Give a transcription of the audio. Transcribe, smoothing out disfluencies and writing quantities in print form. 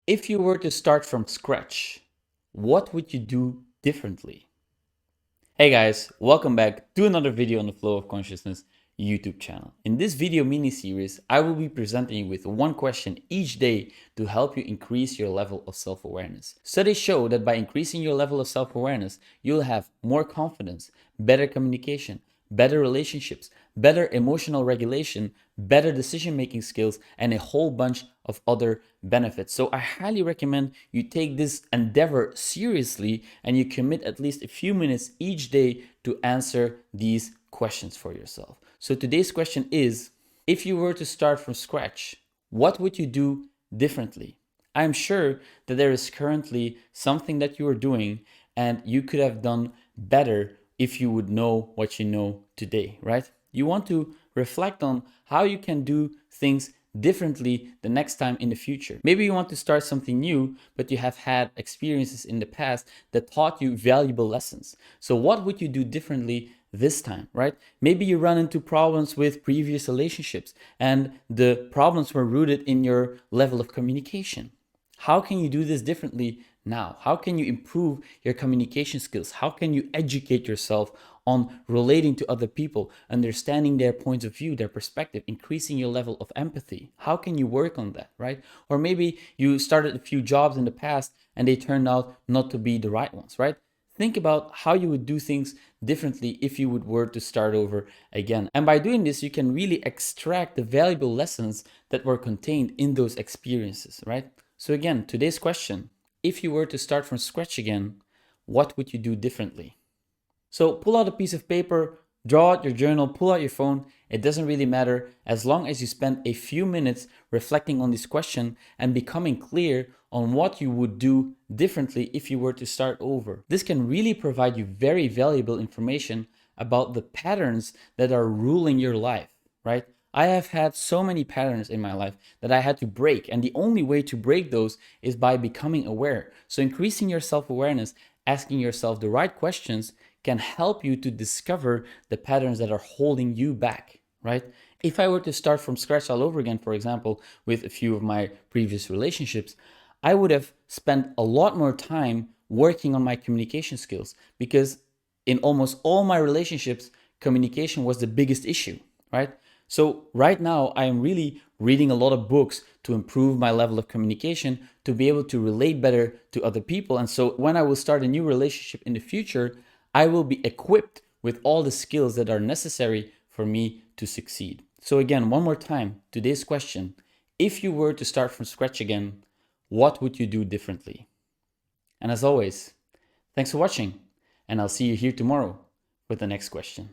If you were to start from scratch, what would you do differently? Hey guys, welcome back to another video on the Flow of Consciousness YouTube channel. In this video mini-series, I will be presenting you with one question each day to help you increase your level of self-awareness. Studies show that by increasing your level of self-awareness, you'll have more confidence, better communication, better relationships, better emotional regulation, better decision-making skills, and a whole bunch of other benefits. So I highly recommend you take this endeavor seriously and you commit at least a few minutes each day to answer these questions for yourself. So today's question is, if you were to start from scratch, what would you do differently? I'm sure that there is currently something that you are doing and you could have done better if you would know what you know today, right? You want to reflect on how you can do things differently the next time in the future. Maybe you want to start something new, but you have had experiences in the past that taught you valuable lessons. So what would you do differently this time, right? Maybe you run into problems with previous relationships and the problems were rooted in your level of communication. How can you do this differently now? How can you improve your communication skills? How can you educate yourself on relating to other people, understanding their points of view, their perspective, increasing your level of empathy? How can you work on that, right? Or maybe you started a few jobs in the past and they turned out not to be the right ones, right? Think about how you would do things differently if you were to start over again. And by doing this, you can really extract the valuable lessons that were contained in those experiences, right? So again, today's question, if you were to start from scratch again, what would you do differently? So pull out a piece of paper, draw out your journal, pull out your phone. It doesn't really matter as long as you spend a few minutes reflecting on this question and becoming clear on what you would do differently if you were to start over. This can really provide you very valuable information about the patterns that are ruling your life, right? I have had so many patterns in my life that I had to break, and the only way to break those is by becoming aware. So increasing your self-awareness, asking yourself the right questions can help you to discover the patterns that are holding you back, right? If I were to start from scratch all over again, for example, with a few of my previous relationships, I would have spent a lot more time working on my communication skills because in almost all my relationships, communication was the biggest issue, right? So right now, I am really reading a lot of books to improve my level of communication, to be able to relate better to other people. And so when I will start a new relationship in the future, I will be equipped with all the skills that are necessary for me to succeed. So again, one more time, today's question, if you were to start from scratch again, what would you do differently? And as always, thanks for watching, and I'll see you here tomorrow with the next question.